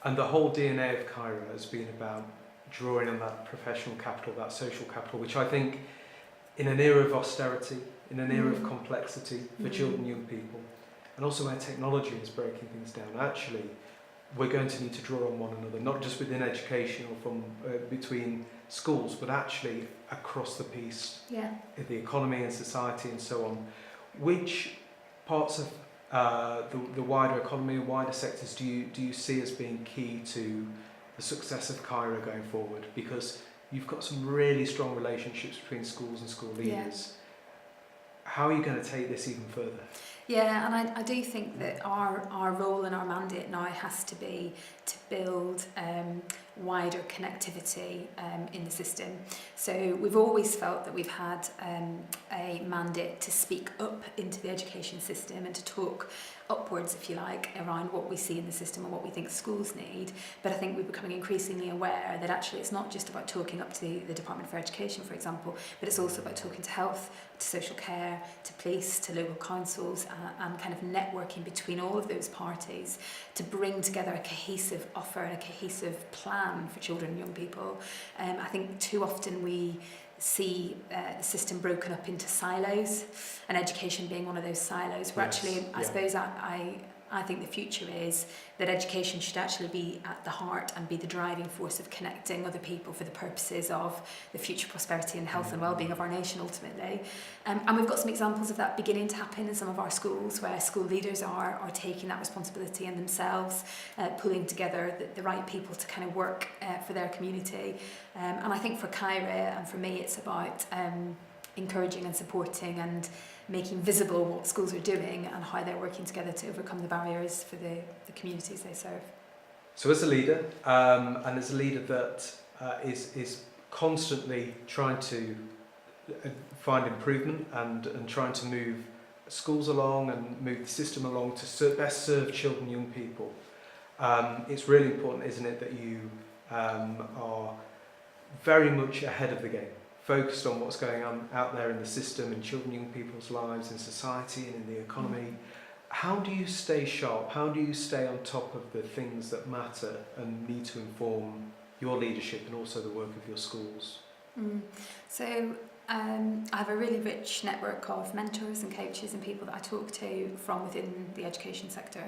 And the whole DNA of Kyra has been about drawing on that professional capital, that social capital, which I think in an era of austerity, in an era of complexity for children and young people, and also where technology is breaking things down. Actually, we're going to need to draw on one another, not just within education or from between schools, but actually across the piece, in the economy and society and so on. Which parts of the wider economy and wider sectors do you see as being key to the success of Cairo going forward? Because you've got some really strong relationships between schools and school leaders. How are you going to take this even further? Yeah, and I do think that our role and our mandate now has to be to build wider connectivity in the system. So we've always felt that we've had a mandate to speak up into the education system and to talk upwards, if you like, around what we see in the system and what we think schools need. But I think we're becoming increasingly aware that actually it's not just about talking up to the Department for Education, for example, but it's also about talking to health, to social care, to police, to local councils, and kind of networking between all of those parties to bring together a cohesive offer and a cohesive plan for children and young people. I think too often we see the system broken up into silos, and education being one of those silos, where actually I suppose I think the future is that education should actually be at the heart and be the driving force of connecting other people for the purposes of the future prosperity and health and well-being of our nation ultimately. And we've got some examples of that beginning to happen in some of our schools, where school leaders are taking that responsibility in themselves, pulling together the right people to kind of work for their community. And I think for Cairo and for me, it's about encouraging and supporting and making visible what schools are doing and how they're working together to overcome the barriers for the communities they serve. So as a leader, and as a leader that is constantly trying to find improvement and trying to move schools along and move the system along to best serve children and young people, it's really important, isn't it, that you are very much ahead of the game, focused on what's going on out there in the system, in children and young people's lives, in society and in the economy. How do you stay sharp? How do you stay on top of the things that matter and need to inform your leadership and also the work of your schools? So I have a really rich network of mentors and coaches and people that I talk to from within the education sector.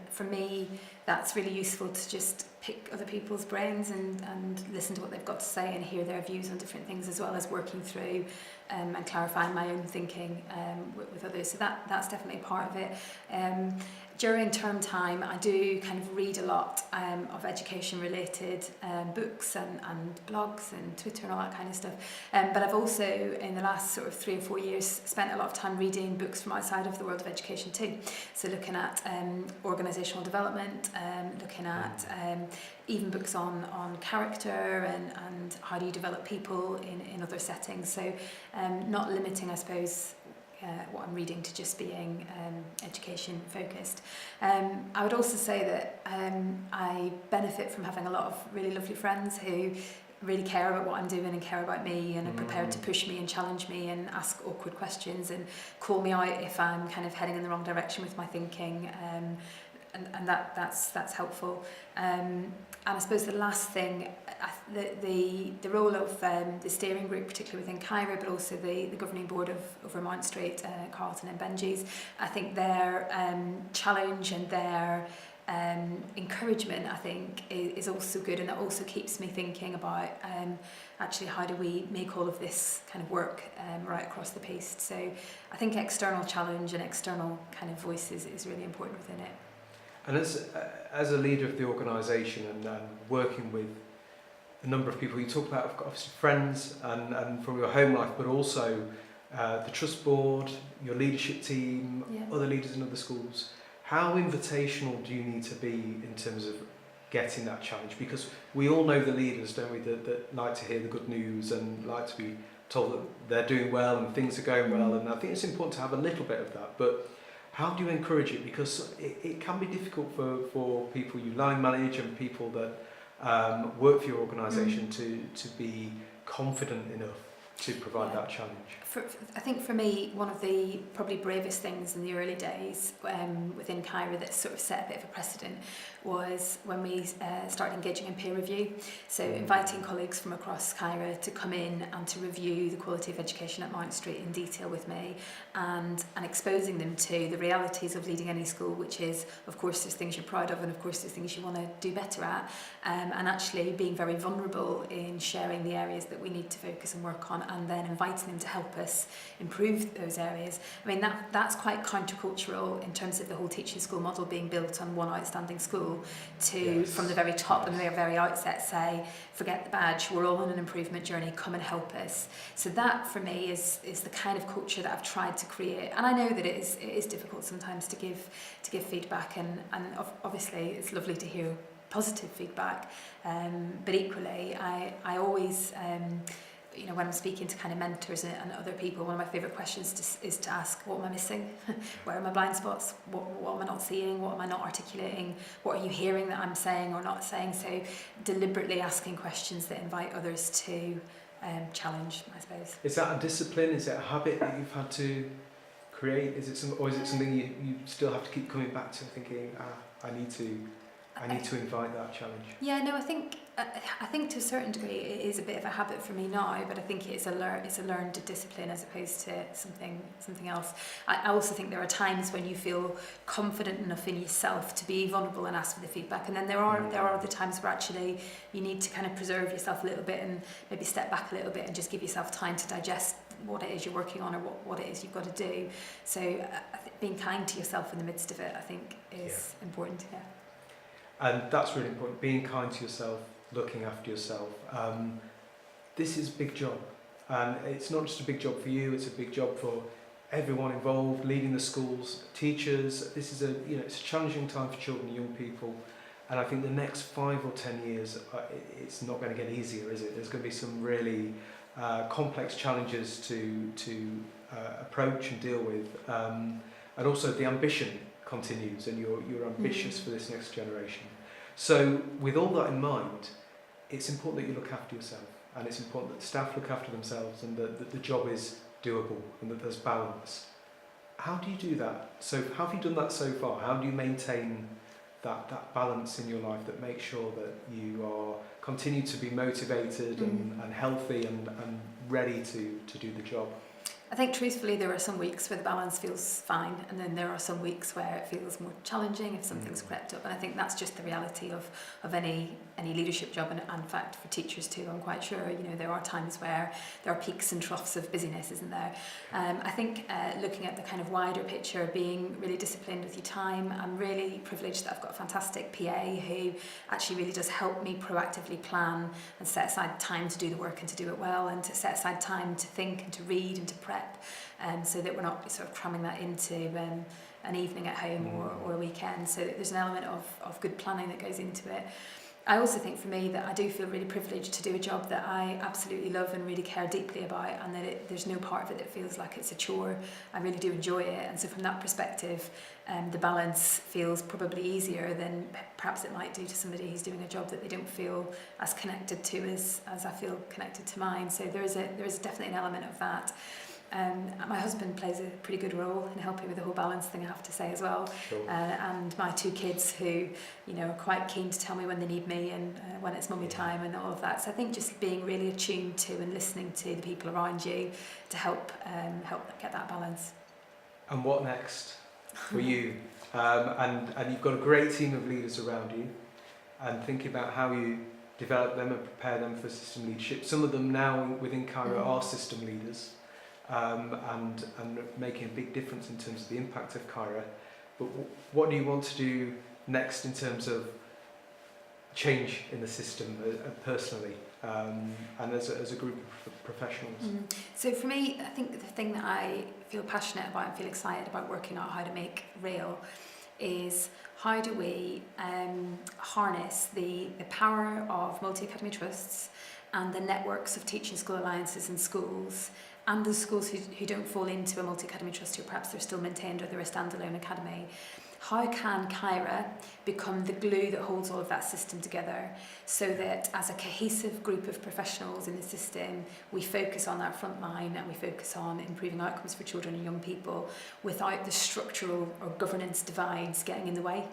For me, that's really useful to just pick other people's brains and listen to what they've got to say and hear their views on different things, as well as working through and clarifying my own thinking with others. So that's definitely a part of it. During term time, I do kind of read a lot of education-related books and blogs and Twitter and all that kind of stuff. But I've also, in the last sort of 3 or 4 years, spent a lot of time reading books from outside of the world of education too. So looking at organisational development, looking at even books on character and how do you develop people in other settings. So not limiting, I suppose, what I'm reading to just being education focused. I would also say that I benefit from having a lot of really lovely friends who really care about what I'm doing and care about me and are prepared to push me and challenge me and ask awkward questions and call me out if I'm kind of heading in the wrong direction with my thinking. And that's helpful. And I suppose the last thing, the role of the steering group, particularly within Cairo, but also the governing board of Vermont Street, Carlton and Benji's, I think their challenge and their encouragement, I think, is also good, and that also keeps me thinking about actually how do we make all of this kind of work right across the piece. So I think external challenge and external kind of voices is really important within it. And as a leader of the organisation and working with a number of people, you talk about obviously friends and from your home life, but also the trust board, your leadership team, other leaders in other schools. How invitational do you need to be in terms of getting that challenge? Because we all know the leaders, don't we, that like to hear the good news and like to be told that they're doing well and things are going well. And I think it's important to have a little bit of that. But how do you encourage it? Because it can be difficult for people you line manage and people that work for your organisation to be confident enough to provide that challenge? I think for me, one of the probably bravest things in the early days within Kyra that sort of set a bit of a precedent was when we started engaging in peer review. So inviting colleagues from across Kyra to come in and to review the quality of education at Mount Street in detail with me, and exposing them to the realities of leading any school, which is, of course, there's things you're proud of and of course there's things you want to do better at, and actually being very vulnerable in sharing the areas that we need to focus and work on, and then inviting them to help us improve those areas. I mean, that's quite countercultural in terms of the whole teaching school model being built on one outstanding school to, from the very top and the very outset, say, forget the badge, we're all on an improvement journey, come and help us. So that for me is the kind of culture that I've tried to create, and I know that it is difficult sometimes to give feedback, and obviously it's lovely to hear positive feedback, but equally I always when I'm speaking to kind of mentors and other people, one of my favourite questions is to ask, what am I missing? Where are my blind spots? What am I not seeing? What am I not articulating? What are you hearing that I'm saying or not saying? So deliberately asking questions that invite others to challenge, I suppose. Is that a discipline? Is it a habit that you've had to create? Is it something you still have to keep coming back to, thinking, I need to invite that challenge? Yeah, no, I think to a certain degree it is a bit of a habit for me now, but I think it's a learned discipline as opposed to something else. I also think there are times when you feel confident enough in yourself to be vulnerable and ask for the feedback, and then there are other times where actually you need to kind of preserve yourself a little bit and maybe step back a little bit and just give yourself time to digest what it is you're working on or what it is you've got to do. So being kind to yourself in the midst of it, I think, is important. Yeah. And that's really important, being kind to yourself, looking after yourself. This is a big job, and it's not just a big job for you, it's a big job for everyone involved, leading the schools, teachers. This is it's a challenging time for children and young people, and I think the next 5 or 10 years, it's not going to get easier, is it? There's going to be some really complex challenges to approach and deal with, and also the ambition continues, and you're ambitious for this next generation. So with all that in mind, it's important that you look after yourself, and it's important that staff look after themselves, and that the job is doable and that there's balance. How do you do that? So how have you done that so far? How do you maintain that balance in your life that makes sure that you are continue to be motivated and healthy and ready to do the job? I think truthfully there are some weeks where the balance feels fine, and then there are some weeks where it feels more challenging if something's crept up, and I think that's just the reality of any leadership job, and in fact for teachers too, I'm quite sure there are times where there are peaks and troughs of busyness, isn't there? I think looking at the kind of wider picture, being really disciplined with your time, I'm really privileged that I've got a fantastic PA who actually really does help me proactively plan and set aside time to do the work and to do it well, and to set aside time to think and to read and to prep, so that we're not sort of cramming that into an evening at home or a weekend. So there's an element of good planning that goes into it. I also think for me that I do feel really privileged to do a job that I absolutely love and really care deeply about, and that there's no part of it that feels like it's a chore. I really do enjoy it, and so from that perspective, the balance feels probably easier than perhaps it might do to somebody who's doing a job that they don't feel as connected to as I feel connected to mine. So there is definitely an element of that. My husband plays a pretty good role in helping with the whole balance thing, I have to say, as well. Sure. And my 2 kids who, are quite keen to tell me when they need me and when it's mummy time and all of that. So I think just being really attuned to and listening to the people around you to help get that balance. And what next for you? And you've got a great team of leaders around you, and thinking about how you develop them and prepare them for system leadership. Some of them now within Kyra are system leaders. And making a big difference in terms of the impact of Kyra. But what do you want to do next in terms of change in the system personally, and as a group of professionals? So for me, I think the thing that I feel passionate about and feel excited about working out how to make real is how do we harness the power of multi-academy trusts and the networks of teaching school alliances and schools, and the schools who don't fall into a multi-academy trust, who perhaps they're still maintained or they're a standalone academy, how can Kyra become the glue that holds all of that system together, so that as a cohesive group of professionals in the system, we focus on that front line and we focus on improving outcomes for children and young people without the structural or governance divides getting in the way.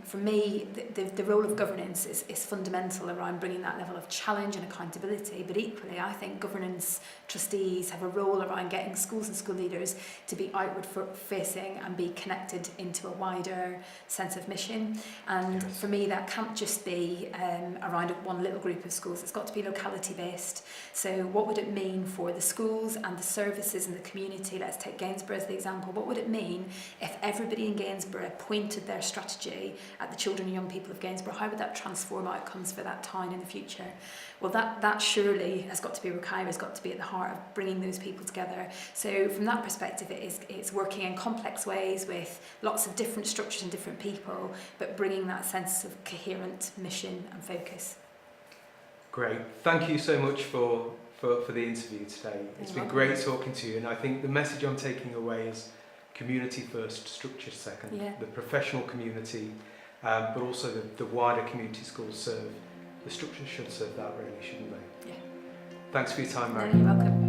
For me, the role of governance is fundamental around bringing that level of challenge and accountability, but equally I think governance trustees have a role around getting schools and school leaders to be outward facing and be connected into a wider sense of mission. And Yes. for me, that can't just be around one little group of schools. It's got to be locality based. So what would it mean for the schools and the services in the community? Let's take Gainsborough as the example. What would it mean if everybody in Gainsborough pointed their strategy at the children and young people of Gainsborough? How would that transform outcomes for that town in the future? Well, that surely has got to be where Kyra has got to be at the heart of bringing those people together. So from that perspective, it's working in complex ways with lots of different structures and different people, but bringing that sense of coherent mission and focus. Great. Thank you so much for the interview today. It's been great talking to you, and I think the message I'm taking away is community first, structure second. Yeah. The professional community, but also the wider community schools serve. The structure should serve that really, shouldn't they? Yeah. Thanks for your time, Mary. No, you're welcome.